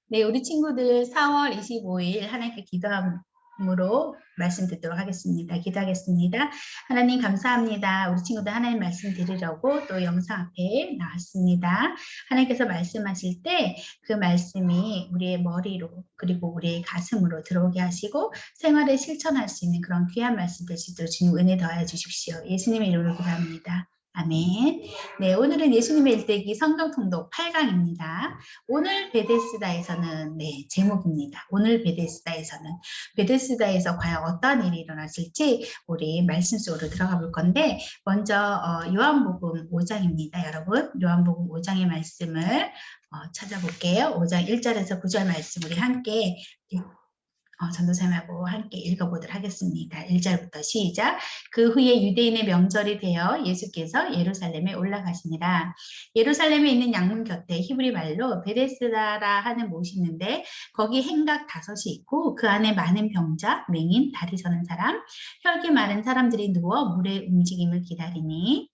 네, 우리 친구들 4월 25일 하나님께 기도함으로 말씀 듣도록 하겠습니다. 기도하겠습니다. 하나님 감사합니다. 우리 친구들 하나님 말씀 들으려고 또 영상 앞에 나왔습니다. 하나님께서 말씀하실 때 그 말씀이 우리의 머리로 그리고 우리의 가슴으로 들어오게 하시고 생활에 실천할 수 있는 그런 귀한 말씀 될 수 있도록 주님 은혜 더하여 주십시오. 예수님의 이름으로 기도합니다. 아멘. 네, 오늘은 예수님의 일대기 성경 통독 8강입니다. 오늘 베데스다에서는 제목입니다. 오늘 베데스다에서 과연 어떤 일이 일어났을지 우리 말씀 속으로 들어가 볼 건데 먼저 요한복음 5장입니다. 여러분 요한복음 5장의 말씀을 찾아볼게요. 5장 1절에서 9절 말씀 우리 함께 전도사님하고 함께 읽어보도록 하겠습니다. 1절부터 시작. 그 후에 유대인의 명절이 되어 예수께서 예루살렘에 올라가시니라. 예루살렘에 있는 양문 곁에 히브리 말로 베데스다라 하는 못이 있는데 거기 행각 5이 있고 그 안에 많은 병자, 맹인, 다리 서는 사람, 혈기 마른 사람들이 누워 물의 움직임을 기다리니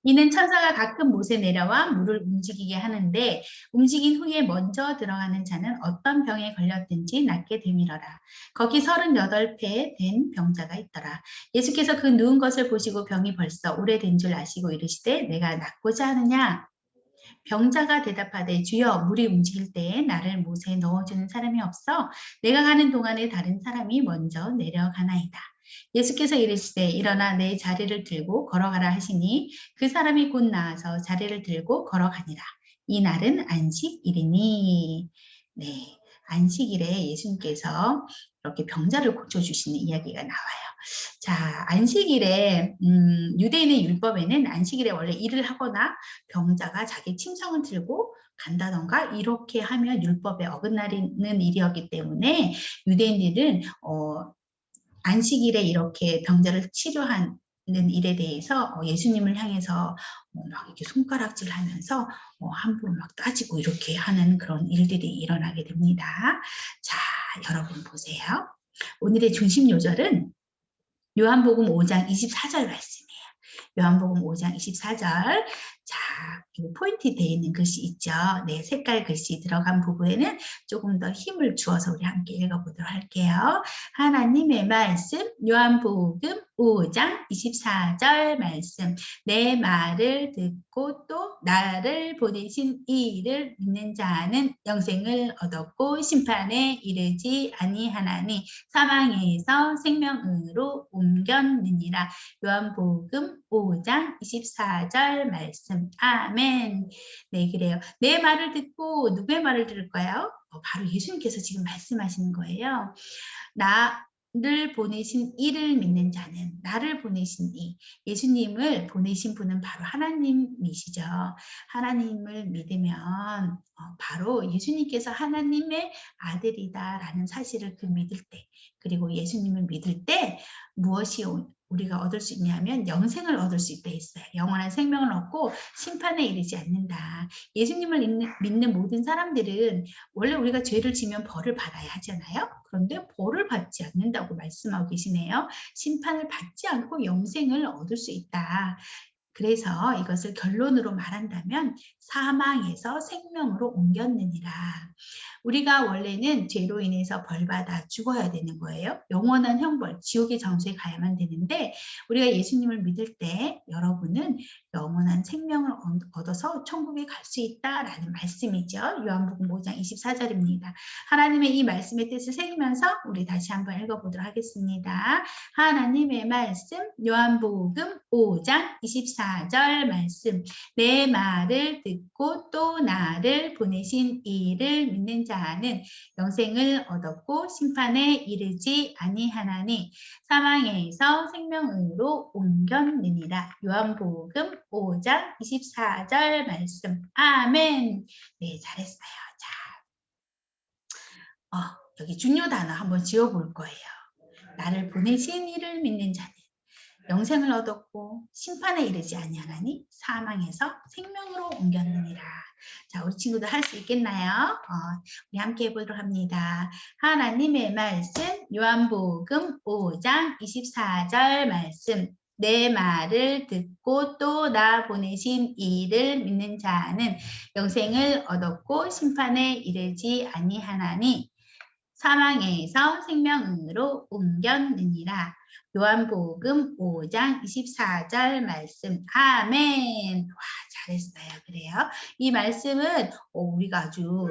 이는 천사가 가끔 못에 내려와 물을 움직이게 하는데 움직인 후에 먼저 들어가는 자는 어떤 병에 걸렸든지 낫게 되밀어라. 거기 38배 된 병자가 있더라. 예수께서 그 누운 것을 보시고 병이 벌써 오래된 줄 아시고 이르시되 내가 낫고자 하느냐? 병자가 대답하되 주여 물이 움직일 때에 나를 못에 넣어주는 사람이 없어 내가 가는 동안에 다른 사람이 먼저 내려가나이다. 예수께서 이르시되 일어나 내 자리를 들고 걸어가라 하시니 그 사람이 곧 나와서 자리를 들고 걸어가니라. 이 날은 안식일이니. 네, 안식일에 예수님께서 이렇게 병자를 고쳐주시는 이야기가 나와요. 자, 안식일에 유대인의 율법에는 안식일에 원래 일을 하거나 병자가 자기 침성을 들고 간다던가 이렇게 하면 율법에 어긋나는 일이었기 때문에 유대인들은 안식일에 이렇게 병자를 치료하는 일에 대해서 예수님을 향해서 막 이렇게 손가락질하면서 함부로 막 따지고 이렇게 하는 그런 일들이 일어나게 됩니다. 자, 여러분 보세요. 오늘의 중심 요절은 요한복음 5장 24절 말씀이에요. 요한복음 5장 24절. 자, 포인트 되어 있는 글씨 있죠. 네, 색깔 글씨 들어간 부분에는 조금 더 힘을 주어서 우리 함께 읽어보도록 할게요. 하나님의 말씀, 요한복음 5장 24절 말씀. 내 말을 듣고 또 나를 보내신 이를 믿는 자는 영생을 얻었고 심판에 이르지 아니하나니 사망에서 생명으로 옮겼느니라. 요한복음 5장 24절 말씀. 아멘. 네, 그래요. 내 말을 듣고 누구의 말을 들을까요? 바로 예수님께서 지금 말씀하시는 거예요. 나를 보내신 이를 믿는 자는, 나를 보내신 이, 예수님을 보내신 분은 바로 하나님이시죠. 하나님을 믿으면 바로 예수님께서 하나님의 아들이다라는 사실을 믿을 때, 그리고 예수님을 믿을 때 무엇이 우리가 얻을 수 있냐면 영생을 얻을 수 있다 했어요. 영원한 생명을 얻고 심판에 이르지 않는다. 예수님을 믿는 모든 사람들은 원래 우리가 죄를 지면 벌을 받아야 하잖아요. 그런데 벌을 받지 않는다고 말씀하고 계시네요. 심판을 받지 않고 영생을 얻을 수 있다. 그래서 이것을 결론으로 말한다면 사망에서 생명으로 옮겼느니라. 우리가 원래는 죄로 인해서 벌받아 죽어야 되는 거예요. 영원한 형벌, 지옥의 장소에 가야만 되는데 우리가 예수님을 믿을 때 여러분은 영원한 생명을 얻어서 천국에 갈 수 있다라는 말씀이죠. 요한복음 5장 24절입니다. 하나님의 이 말씀의 뜻을 새기면서 우리 다시 한번 읽어보도록 하겠습니다. 하나님의 말씀, 요한복음 5장 24절 말씀. 내 말을 듣고 또 나를 보내신 이를 믿는 자는 영생을 얻었고 심판에 이르지 아니하나니 사망에서 생명으로 옮겼느니라. 요한복음 5장 24절 말씀. 아멘. 네, 잘했어요. 자, 여기 중요 단어 한번 지어볼 거예요. 나를 보내신 이를 믿는 자는 영생을 얻었고 심판에 이르지 아니하나니 사망에서 생명으로 옮겼느니라. 자, 우리 친구들 할 수 있겠나요? 우리 함께 해보도록 합니다. 하나님의 말씀 요한복음 5장 24절 말씀. 내 말을 듣고 또 나 보내신 이를 믿는 자는 영생을 얻었고 심판에 이르지 아니하나니 사망에서 생명으로 옮겼느니라. 요한복음 5장 24절 말씀. 아멘. 와, 잘했어요. 그래요. 이 말씀은 우리가 아주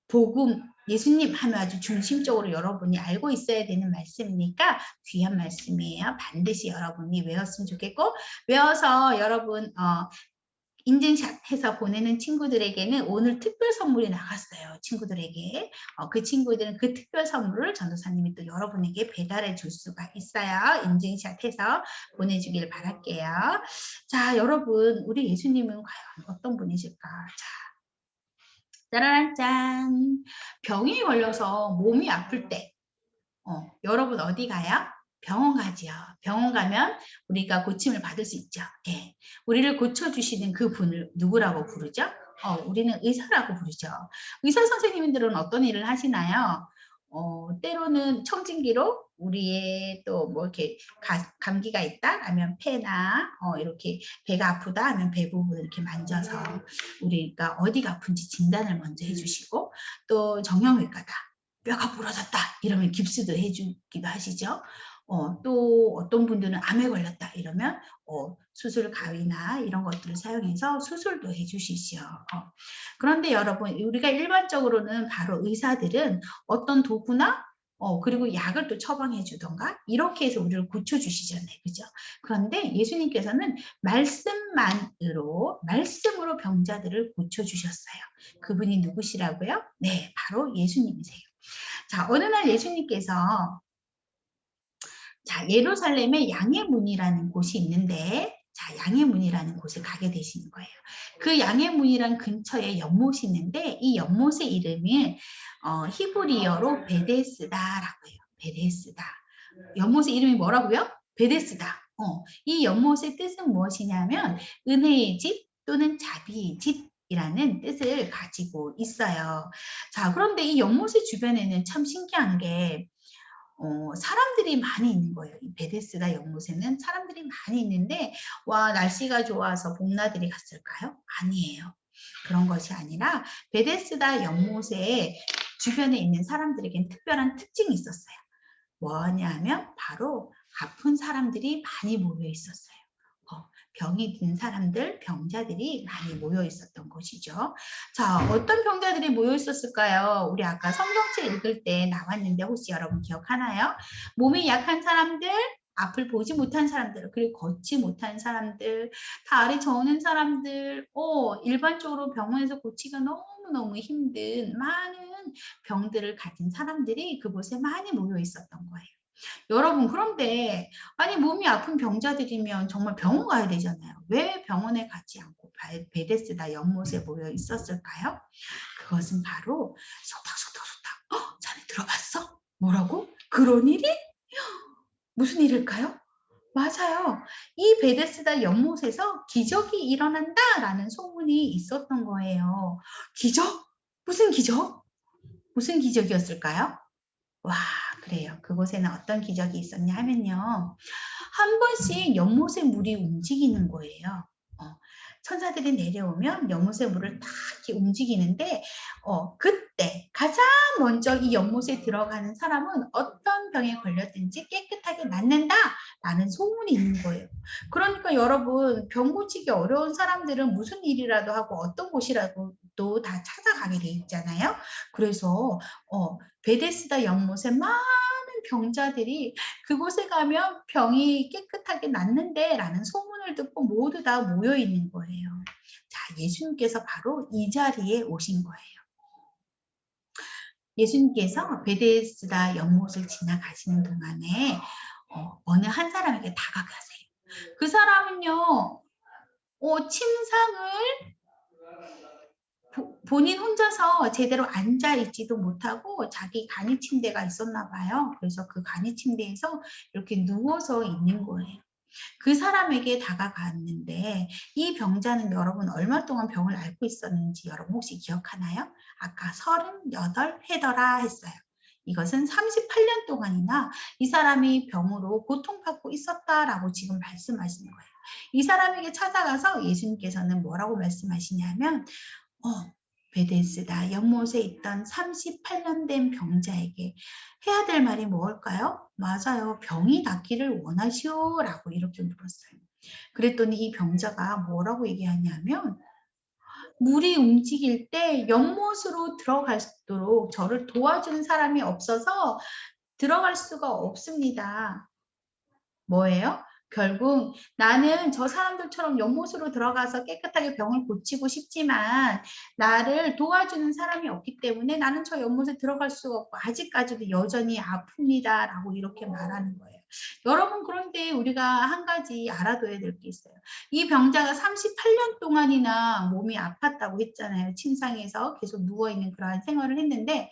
복음, 예수님 하면 아주 중심적으로 여러분이 알고 있어야 되는 말씀이니까 귀한 말씀이에요. 반드시 여러분이 외웠으면 좋겠고, 외워서 여러분 인증샷 해서 보내는 친구들에게는 오늘 특별 선물이 나갔어요. 친구들에게. 그 친구들은 그 특별 선물을 전도사님이 또 여러분에게 배달해 줄 수가 있어요. 인증샷 해서 보내주길 바랄게요. 자, 여러분, 우리 예수님은 과연 어떤 분이실까? 자, 짜라란 짠. 병이 걸려서 몸이 아플 때, 여러분 어디 가요? 병원 가지요. 병원 가면 우리가 고침을 받을 수 있죠. 예. 우리를 고쳐주시는 그 분을 누구라고 부르죠? 우리는 의사라고 부르죠. 의사 선생님들은 어떤 일을 하시나요? 때로는 청진기로 우리의 또 뭐 이렇게 감기가 있다 하면 폐나 이렇게 배가 아프다 하면 배 부분을 이렇게 만져서 우리가 어디가 아픈지 진단을 먼저 해주시고 또 정형외과다. 뼈가 부러졌다 이러면 깁스도 해주기도 하시죠. 또 어떤 분들은 암에 걸렸다 이러면 수술 가위나 이런 것들을 사용해서 수술도 해주시죠. 그런데 여러분 우리가 일반적으로는 바로 의사들은 어떤 도구나 그리고 약을 또 처방해 주던가 이렇게 해서 우리를 고쳐주시잖아요. 그죠? 그런데 예수님께서는 말씀으로 병자들을 고쳐주셨어요. 그분이 누구시라고요? 네, 바로 예수님이세요. 자, 어느 날 예수님께서 예루살렘에 양의 문이라는 곳이 있는데 양의 문이라는 곳에 가게 되시는 거예요. 그 양의 문이란 근처에 연못이 있는데 이 연못의 이름이 히브리어로 베데스다라고 해요. 베데스다. 연못의 이름이 뭐라고요? 베데스다. 이 연못의 뜻은 무엇이냐면 은혜의 집 또는 자비의 집이라는 뜻을 가지고 있어요. 자, 그런데 이 연못의 주변에는 참 신기한 게 사람들이 많이 있는 거예요. 이 베데스다 연못에는 사람들이 많이 있는데 와 날씨가 좋아서 봄나들이 갔을까요? 아니에요. 그런 것이 아니라 베데스다 연못의 주변에 있는 사람들에겐 특별한 특징이 있었어요. 뭐냐면 바로 아픈 사람들이 많이 모여 있었어요. 병이 든 사람들, 병자들이 많이 모여 있었던 곳이죠. 자, 어떤 병자들이 모여 있었을까요? 우리 아까 성경책 읽을 때 나왔는데 혹시 여러분 기억하나요? 몸이 약한 사람들, 앞을 보지 못한 사람들, 그리고 걷지 못한 사람들, 다리 저는 사람들, 일반적으로 병원에서 고치기가 너무너무 힘든 많은 병들을 가진 사람들이 그곳에 많이 모여 있었던 거예요. 여러분 그런데 아니 몸이 아픈 병자들이면 정말 병원 가야 되잖아요. 왜 병원에 가지 않고 베데스다 연못에 모여 있었을까요? 그것은 바로 소탁소탁소탁. 자네 들어봤어? 뭐라고? 그런 일이? 무슨 일일까요? 맞아요. 이 베데스다 연못에서 기적이 일어난다라는 소문이 있었던 거예요. 기적? 무슨 기적? 무슨 기적이었을까요? 와, 그래요. 그곳에는 어떤 기적이 있었냐 하면요. 한 번씩 연못의 물이 움직이는 거예요. 천사들이 내려오면 연못의 물을 딱 이렇게 움직이는데 그때 가장 먼저 이 연못에 들어가는 사람은 어떤 병에 걸렸든지 깨끗하게 낫는다라는 소문이 있는 거예요. 그러니까 여러분 병 고치기 어려운 사람들은 무슨 일이라도 하고 어떤 곳이라도 다 찾아가게 돼 있잖아요. 그래서 베데스다 연못에 많은 병자들이 그곳에 가면 병이 깨끗하게 낫는데 라는 소문을 듣고 모두 다 모여 있는 거예요. 자, 예수님께서 바로 이 자리에 오신 거예요. 예수님께서 베데스다 연못을 지나가시는 동안에 어느 한 사람에게 다가가세요. 그 사람은요, 침상을 본인 혼자서 제대로 앉아 있지도 못하고 자기 간이 침대가 있었나 봐요. 그래서 그 간이 침대에서 이렇게 누워서 있는 거예요. 그 사람에게 다가갔는데 이 병자는 여러분 얼마 동안 병을 앓고 있었는지 여러분 혹시 기억하나요? 아까 38 해더라 했어요. 이것은 38년 동안이나 이 사람이 병으로 고통받고 있었다라고 지금 말씀하시는 거예요. 이 사람에게 찾아가서 예수님께서는 뭐라고 말씀하시냐면 베데스다 연못에 있던 38년 된 병자에게 해야 될 말이 뭘까요? 맞아요. 병이 낫기를 원하시오라고 이렇게 물었어요. 그랬더니 이 병자가 뭐라고 얘기하냐면 물이 움직일 때 연못으로 들어갈 수 있도록 저를 도와주는 사람이 없어서 들어갈 수가 없습니다. 뭐예요? 결국 나는 저 사람들처럼 연못으로 들어가서 깨끗하게 병을 고치고 싶지만 나를 도와주는 사람이 없기 때문에 나는 저 연못에 들어갈 수가 없고 아직까지도 여전히 아픕니다 라고 이렇게 말하는 거예요. 여러분, 그런데 우리가 한 가지 알아둬야 될 게 있어요. 이 병자가 38년 동안이나 몸이 아팠다고 했잖아요. 침상에서 계속 누워있는 그러한 생활을 했는데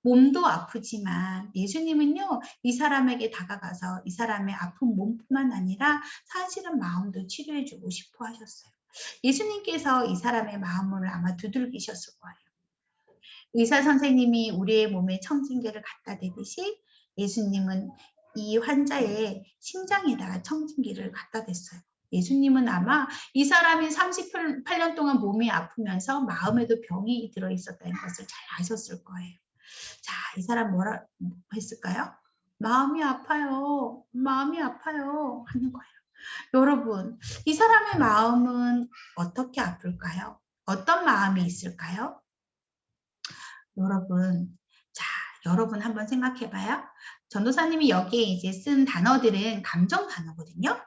몸도 아프지만 예수님은요, 이 사람에게 다가가서 이 사람의 아픈 몸뿐만 아니라 사실은 마음도 치료해주고 싶어 하셨어요. 예수님께서 이 사람의 마음을 아마 두들기셨을 거예요. 의사 선생님이 우리의 몸에 청진기를 갖다 대듯이 예수님은 이 환자의 심장에다가 청진기를 갖다 댔어요. 예수님은 아마 이 사람이 38년 동안 몸이 아프면서 마음에도 병이 들어있었다는 것을 잘 아셨을 거예요. 자, 이 사람 뭐라 했을까요? 마음이 아파요. 마음이 아파요. 하는 거예요. 여러분, 이 사람의 마음은 어떻게 아플까요? 어떤 마음이 있을까요? 여러분, 자, 여러분 한번 생각해 봐요. 전도사님이 여기에 이제 쓴 단어들은 감정 단어거든요.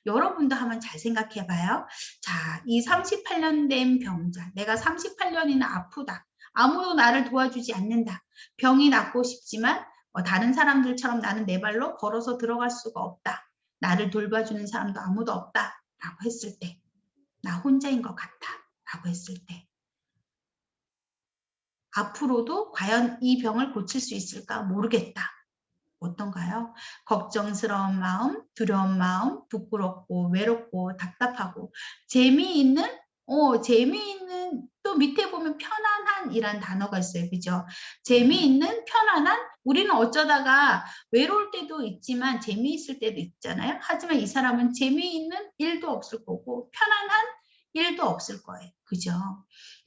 여러분도 한번 잘 생각해 봐요. 자, 이 38년 된 병자, 내가 38년이나 아프다. 아무도 나를 도와주지 않는다. 병이 낫고 싶지만 다른 사람들처럼 나는 내 발로 걸어서 들어갈 수가 없다. 나를 돌봐주는 사람도 아무도 없다. 라고 했을 때, 나 혼자인 것 같아. 라고 했을 때, 앞으로도 과연 이 병을 고칠 수 있을까 모르겠다. 어떤가요? 걱정스러운 마음, 두려운 마음, 부끄럽고 외롭고 답답하고 재미있는 또 밑에 보면 편안한이란 단어가 있어요. 그죠? 재미있는 편안한 우리는 어쩌다가 외로울 때도 있지만 재미있을 때도 있잖아요. 하지만 이 사람은 재미있는 일도 없을 거고 편안한 일도 없을 거예요. 그죠?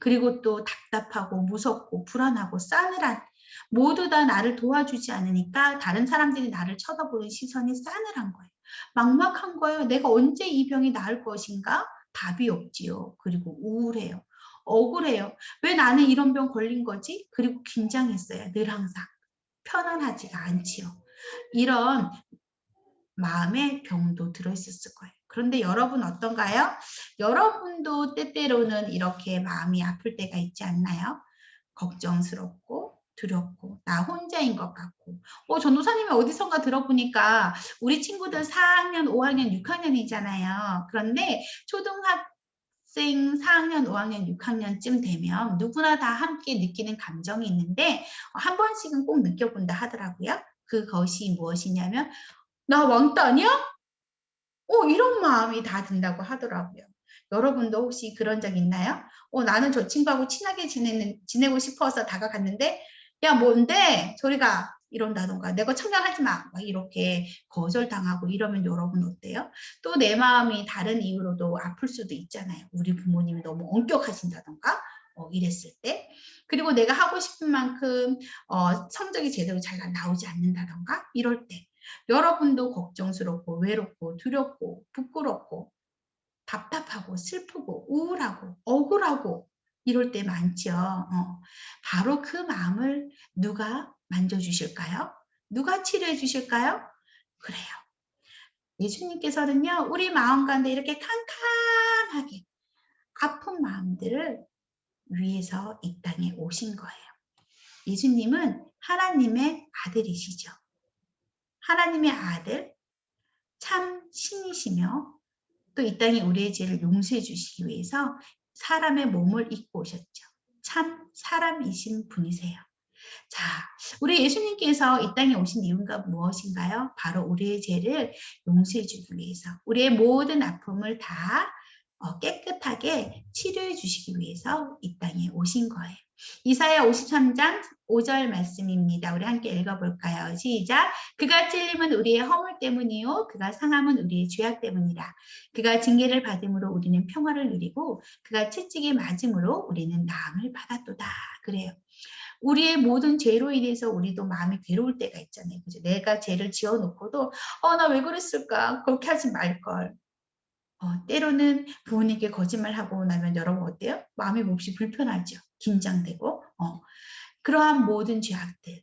그리고 또 답답하고 무섭고 불안하고 싸늘한 모두 다 나를 도와주지 않으니까 다른 사람들이 나를 쳐다보는 시선이 싸늘한 거예요. 막막한 거예요. 내가 언제 이 병이 나을 것인가? 답이 없지요. 그리고 우울해요. 억울해요. 왜 나는 이런 병 걸린 거지? 그리고 긴장했어요. 늘 항상. 편안하지가 않지요. 이런 마음의 병도 들어있었을 거예요. 그런데 여러분 어떤가요? 여러분도 때때로는 이렇게 마음이 아플 때가 있지 않나요? 걱정스럽고 두렵고 나 혼자인 것 같고 전도사님이 어디선가 들어보니까 우리 친구들 4학년, 5학년, 6학년이잖아요. 그런데 초등학생 4학년, 5학년, 6학년쯤 되면 누구나 다 함께 느끼는 감정이 있는데 한 번씩은 꼭 느껴본다 하더라고요. 그것이 무엇이냐면 나 왕따 아니야? 이런 마음이 다 든다고 하더라고요. 여러분도 혹시 그런 적 있나요? 나는 저 친구하고 친하게 지내고 싶어서 다가갔는데 야 뭔데? 저리 가. 이런다던가 내가 청량하지 마. 막 이렇게 거절당하고 이러면 여러분 어때요? 또 내 마음이 다른 이유로도 아플 수도 있잖아요. 우리 부모님이 너무 엄격하신다던가 이랬을 때. 그리고 내가 하고 싶은 만큼 성적이 제대로 잘 나오지 않는다던가 이럴 때. 여러분도 걱정스럽고 외롭고 두렵고 부끄럽고 답답하고 슬프고 우울하고 억울하고 이럴 때 많죠. 바로 그 마음을 누가 만져주실까요? 누가 치료해 주실까요? 그래요. 예수님께서는요. 우리 마음 가운데 이렇게 캄캄하게 아픈 마음들을 위해서 이 땅에 오신 거예요. 예수님은 하나님의 아들이시죠. 하나님의 아들, 참 신이시며 또 이 땅에 우리의 죄를 용서해 주시기 위해서 사람의 몸을 입고 오셨죠. 참 사람이신 분이세요. 자, 우리 예수님께서 이 땅에 오신 이유가 무엇인가요? 바로 우리의 죄를 용서해 주기 위해서 우리의 모든 아픔을 다 깨끗하게 치료해 주시기 위해서 이 땅에 오신 거예요. 이사야 53장 5절 말씀입니다. 우리 함께 읽어볼까요? 시작. 그가 찔림은 우리의 허물 때문이요 그가 상함은 우리의 죄악 때문이라. 그가 징계를 받음으로 우리는 평화를 누리고 그가 채찍에 맞음으로 우리는 나음을 받았도다. 그래요. 우리의 모든 죄로 인해서 우리도 마음이 괴로울 때가 있잖아요. 그죠? 내가 죄를 지어놓고도 나 왜 그랬을까? 그렇게 하지 말걸. 때로는 부모님께 거짓말하고 나면 여러분 어때요? 마음이 몹시 불편하죠. 긴장되고. 그러한 모든 죄악들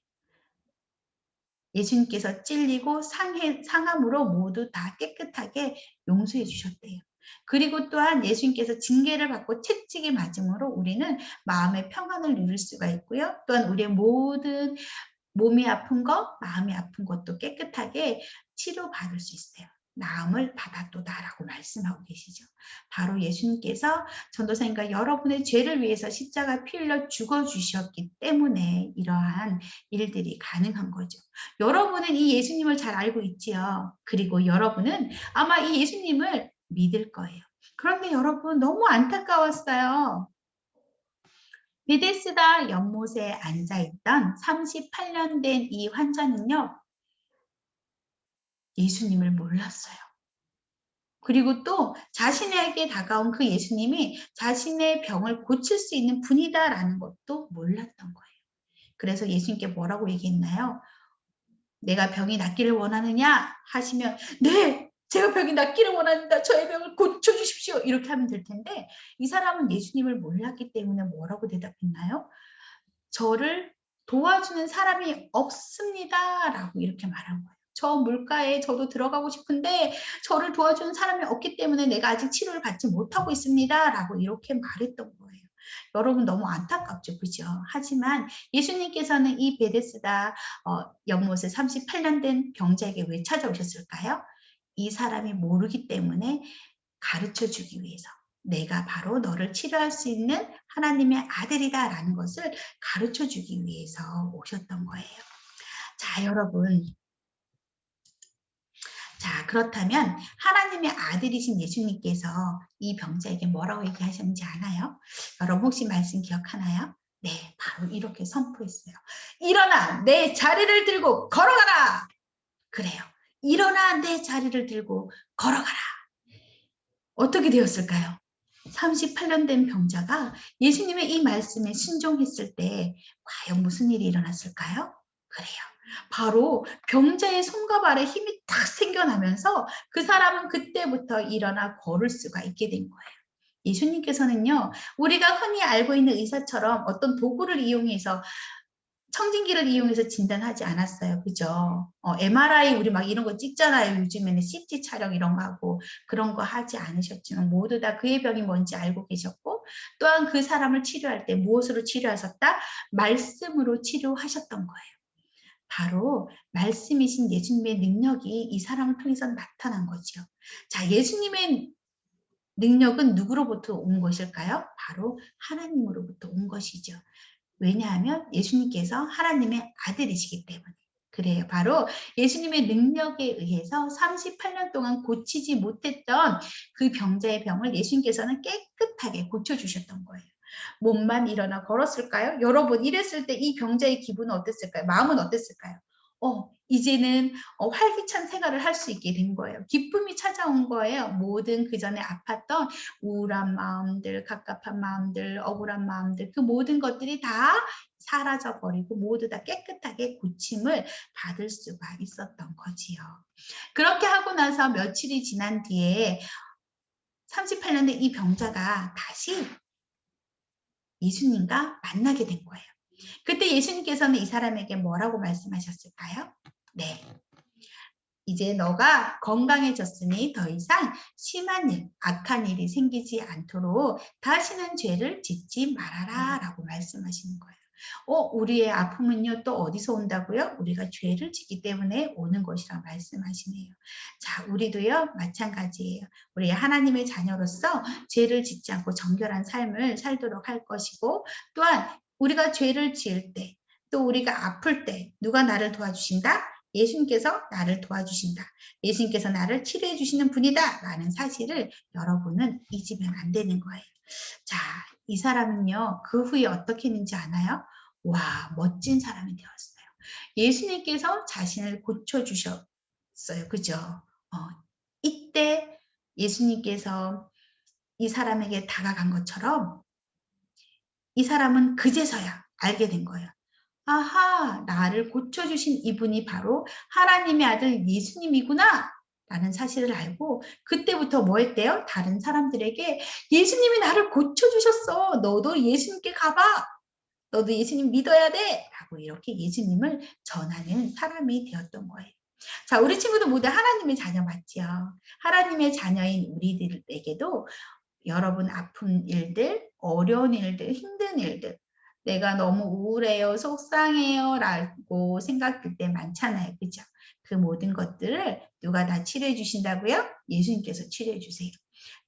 예수님께서 찔리고 상함으로 모두 다 깨끗하게 용서해 주셨대요. 그리고 또한 예수님께서 징계를 받고 채찍에 맞음으로 우리는 마음의 평안을 누릴 수가 있고요. 또한 우리의 모든 몸이 아픈 것, 마음이 아픈 것도 깨끗하게 치료받을 수 있어요. 나음을 받았도다라고 말씀하고 계시죠. 바로 예수님께서 전도사님과 여러분의 죄를 위해서 십자가 피 흘려 죽어주셨기 때문에 이러한 일들이 가능한 거죠. 여러분은 이 예수님을 잘 알고 있지요. 그리고 여러분은 아마 이 예수님을 믿을 거예요. 그런데 여러분 너무 안타까웠어요. 베데스다 연못에 앉아있던 38년 된 이 환자는요. 예수님을 몰랐어요. 그리고 또 자신에게 다가온 그 예수님이 자신의 병을 고칠 수 있는 분이다라는 것도 몰랐던 거예요. 그래서 예수님께 뭐라고 얘기했나요? 내가 병이 낫기를 원하느냐 하시면 네! 제가 병이 낫기를 원합니다. 저의 병을 고쳐주십시오. 이렇게 하면 될 텐데 이 사람은 예수님을 몰랐기 때문에 뭐라고 대답했나요? 저를 도와주는 사람이 없습니다. 라고 이렇게 말한 거예요. 저 물가에 저도 들어가고 싶은데 저를 도와주는 사람이 없기 때문에 내가 아직 치료를 받지 못하고 있습니다. 라고 이렇게 말했던 거예요. 여러분 너무 안타깝죠. 그죠? 하지만 예수님께서는 이 베데스다 연못에 38년 된 병자에게 왜 찾아오셨을까요? 이 사람이 모르기 때문에 가르쳐 주기 위해서 내가 바로 너를 치료할 수 있는 하나님의 아들이다 라는 것을 가르쳐 주기 위해서 오셨던 거예요. 자, 여러분. 자, 그렇다면 하나님의 아들이신 예수님께서 이 병자에게 뭐라고 얘기하셨는지 아나요? 여러분 혹시 말씀 기억하나요? 네, 바로 이렇게 선포했어요. 일어나 내 자리를 들고 걸어가라. 그래요. 일어나 내 자리를 들고 걸어가라. 어떻게 되었을까요? 38년 된 병자가 예수님의 이 말씀에 순종했을 때 과연 무슨 일이 일어났을까요? 그래요. 바로 병자의 손과 발에 힘이 탁 생겨나면서 그 사람은 그때부터 일어나 걸을 수가 있게 된 거예요. 예수님께서는요, 우리가 흔히 알고 있는 의사처럼 어떤 도구를 이용해서 청진기를 이용해서 진단하지 않았어요. 그죠? MRI 우리 막 이런 거 찍잖아요. 요즘에는 CT 촬영 이런 거 하고 그런 거 하지 않으셨지만 모두 다 그의 병이 뭔지 알고 계셨고 또한 그 사람을 치료할 때 무엇으로 치료하셨다? 말씀으로 치료하셨던 거예요. 바로 말씀이신 예수님의 능력이 이 사람을 통해서 나타난 거죠. 자, 예수님의 능력은 누구로부터 온 것일까요? 바로 하나님으로부터 온 것이죠. 왜냐하면 예수님께서 하나님의 아들이시기 때문에. 그래요. 바로 예수님의 능력에 의해서 38년 동안 고치지 못했던 그 병자의 병을 예수님께서는 깨끗하게 고쳐주셨던 거예요. 몸만 일어나 걸었을까요? 여러분 이랬을 때 이 병자의 기분은 어땠을까요? 마음은 어땠을까요? 이제는 활기찬 생활을 할 수 있게 된 거예요. 기쁨이 찾아온 거예요. 모든 그 전에 아팠던 우울한 마음들, 갑갑한 마음들, 억울한 마음들 그 모든 것들이 다 사라져 버리고 모두 다 깨끗하게 고침을 받을 수가 있었던 거지요. 그렇게 하고 나서 며칠이 지난 뒤에 38년 된 이 병자가 다시 예수님과 만나게 된 거예요. 그때 예수님께서는 이 사람에게 뭐라고 말씀하셨을까요? 네. 이제 너가 건강해졌으니 더 이상 심한 일, 악한 일이 생기지 않도록 다시는 죄를 짓지 말아라 라고 말씀하시는 거예요. 우리의 아픔은요 또 어디서 온다고요? 우리가 죄를 짓기 때문에 오는 것이라고 말씀하시네요. 자, 우리도요 마찬가지예요. 우리 하나님의 자녀로서 죄를 짓지 않고 정결한 삶을 살도록 할 것이고 또한 우리가 죄를 지을 때 또 우리가 아플 때 누가 나를 도와주신다? 예수님께서 나를 도와주신다. 예수님께서 나를 치료해 주시는 분이다 라는 사실을 여러분은 잊으면 안 되는 거예요. 자, 이 사람은요, 그 후에 어떻게 했는지 아나요? 와, 멋진 사람이 되었어요. 예수님께서 자신을 고쳐주셨어요. 그죠? 이때 예수님께서 이 사람에게 다가간 것처럼 이 사람은 그제서야 알게 된 거예요. 아하, 나를 고쳐주신 이분이 바로 하나님의 아들 예수님이구나 라는 사실을 알고 그때부터 뭐 했대요? 다른 사람들에게 예수님이 나를 고쳐주셨어. 너도 예수님께 가봐. 너도 예수님 믿어야 돼. 라고 이렇게 예수님을 전하는 사람이 되었던 거예요. 자, 우리 친구도 모두 하나님의 자녀 맞지요? 하나님의 자녀인 우리들에게도 여러분 아픈 일들, 어려운 일들, 힘든 일들, 내가 너무 우울해요, 속상해요 라고 생각될 때 많잖아요. 그죠? 그 모든 것들을 누가 다 치료해 주신다고요? 예수님께서 치료해 주세요.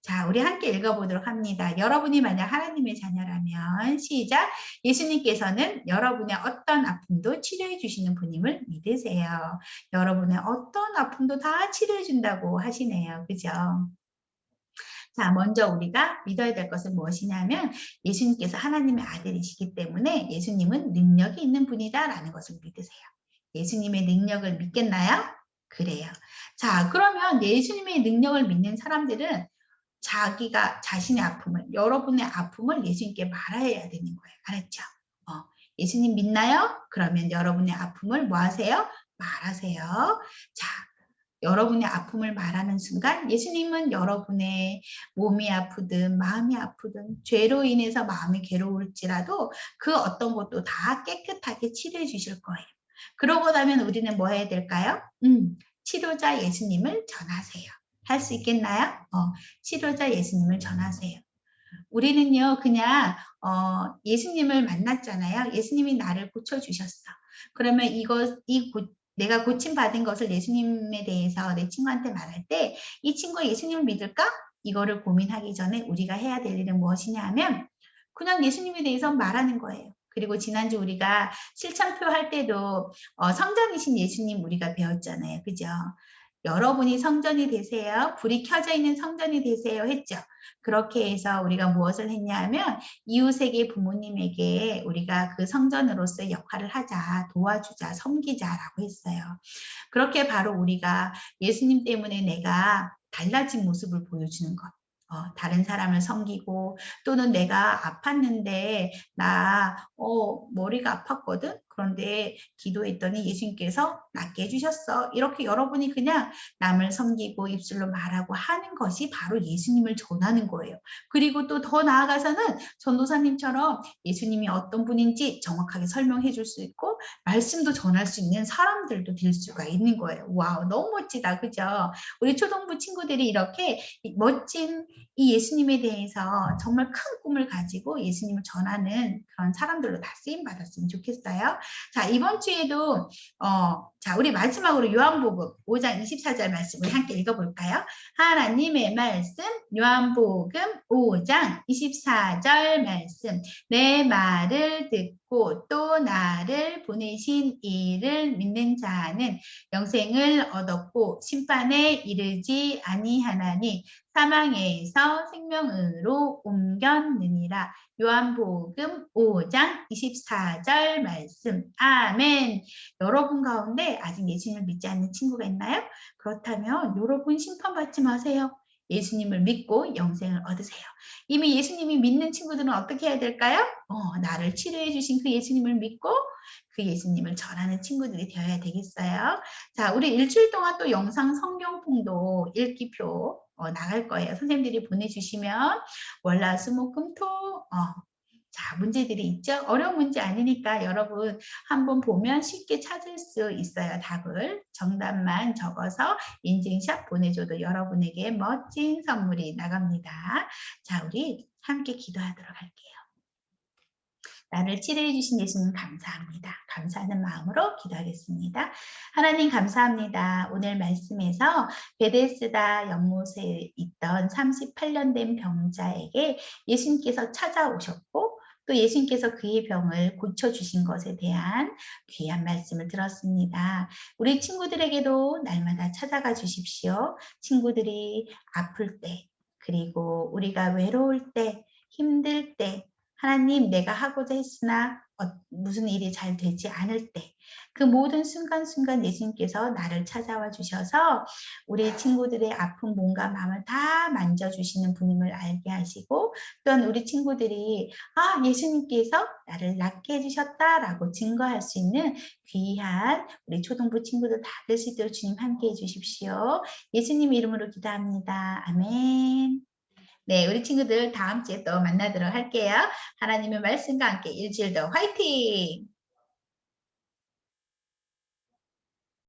자, 우리 함께 읽어보도록 합니다. 여러분이 만약 하나님의 자녀라면 시작! 예수님께서는 여러분의 어떤 아픔도 치료해 주시는 분임을 믿으세요. 여러분의 어떤 아픔도 다 치료해 준다고 하시네요. 그죠? 자, 먼저 우리가 믿어야 될 것은 무엇이냐면 예수님께서 하나님의 아들이시기 때문에 예수님은 능력이 있는 분이다라는 것을 믿으세요. 예수님의 능력을 믿겠나요? 그래요. 자, 그러면 예수님의 능력을 믿는 사람들은 자기가 자신의 아픔을, 여러분의 아픔을 예수님께 말해야 되는 거예요. 알았죠? 예수님 믿나요? 그러면 여러분의 아픔을 뭐 하세요? 말하세요. 자, 여러분의 아픔을 말하는 순간 예수님은 여러분의 몸이 아프든 마음이 아프든 죄로 인해서 마음이 괴로울지라도 그 어떤 것도 다 깨끗하게 치료해 주실 거예요. 그러고 나면 우리는 뭐 해야 될까요? 치료자 예수님을 전하세요. 할 수 있겠나요? 치료자 예수님을 전하세요. 우리는요, 그냥 예수님을 만났잖아요. 예수님이 나를 고쳐주셨어. 그러면 내가 고침받은 것을 예수님에 대해서 내 친구한테 말할 때 이 친구가 예수님을 믿을까? 이거를 고민하기 전에 우리가 해야 될 일은 무엇이냐 하면 그냥 예수님에 대해서 말하는 거예요. 그리고 지난주 우리가 실천표 할 때도 성전이신 예수님 우리가 배웠잖아요. 그죠? 여러분이 성전이 되세요. 불이 켜져 있는 성전이 되세요. 했죠. 그렇게 해서 우리가 무엇을 했냐 하면 이웃에게 부모님에게 우리가 그 성전으로서의 역할을 하자, 도와주자, 섬기자라고 했어요. 그렇게 바로 우리가 예수님 때문에 내가 달라진 모습을 보여주는 것. 다른 사람을 섬기고 또는 내가 아팠는데 나 머리가 아팠거든. 그런데 기도했더니 예수님께서 낫게 해주셨어. 이렇게 여러분이 그냥 남을 섬기고 입술로 말하고 하는 것이 바로 예수님을 전하는 거예요. 그리고 또 더 나아가서는 전도사님처럼 예수님이 어떤 분인지 정확하게 설명해 줄 수 있고 말씀도 전할 수 있는 사람들도 될 수가 있는 거예요. 와우, 너무 멋지다. 그죠? 우리 초등부 친구들이 이렇게 멋진 이 예수님에 대해서 정말 큰 꿈을 가지고 예수님을 전하는 그런 사람들로 다 쓰임 받았으면 좋겠어요. 자, 이번 주에도 자, 우리 마지막으로 요한복음 5장 24절 말씀을 함께 읽어볼까요? 하나님의 말씀 요한복음 5장 24절 말씀 내 말을 듣고 또 나를 보내신 이를 믿는 자는 영생을 얻었고 심판에 이르지 아니하나니 사망에서 생명으로 옮겼느니라. 요한복음 5장 24절 말씀. 아멘. 여러분 가운데 아직 예수님을 믿지 않는 친구가 있나요? 그렇다면 여러분 심판받지 마세요. 예수님을 믿고 영생을 얻으세요. 이미 예수님이 믿는 친구들은 어떻게 해야 될까요? 나를 치료해 주신 그 예수님을 믿고 그 예수님을 전하는 친구들이 되어야 되겠어요. 자, 우리 일주일 동안 또 영상 성경봉도 읽기표 나갈 거예요. 선생님들이 보내주시면 월화수목금토 자, 문제들이 있죠. 어려운 문제 아니니까 여러분 한번 보면 쉽게 찾을 수 있어요. 답을 정답만 적어서 인증샷 보내줘도 여러분에게 멋진 선물이 나갑니다. 자, 우리 함께 기도하도록 할게요. 나를 치료해 주신 예수님 감사합니다. 감사하는 마음으로 기도하겠습니다. 하나님 감사합니다. 오늘 말씀에서 베데스다 연못에 있던 38년 된 병자에게 예수님께서 찾아오셨고 또 예수님께서 그의 병을 고쳐주신 것에 대한 귀한 말씀을 들었습니다. 우리 친구들에게도 날마다 찾아가 주십시오. 친구들이 아플 때 그리고 우리가 외로울 때 힘들 때, 하나님 내가 하고자 했으나 무슨 일이 잘 되지 않을 때, 그 모든 순간순간 예수님께서 나를 찾아와 주셔서 우리 친구들의 아픈 몸과 마음을 다 만져주시는 분임을 알게 하시고, 또한 우리 친구들이 예수님께서 나를 낫게 해주셨다라고 증거할 수 있는 귀한 우리 초등부 친구들 다 될 수 있도록 주님 함께 해주십시오. 예수님 이름으로 기도합니다. 아멘. 네, 우리 친구들 다음 주에 또 만나도록 할게요. 하나님의 말씀과 함께 일주일도 화이팅!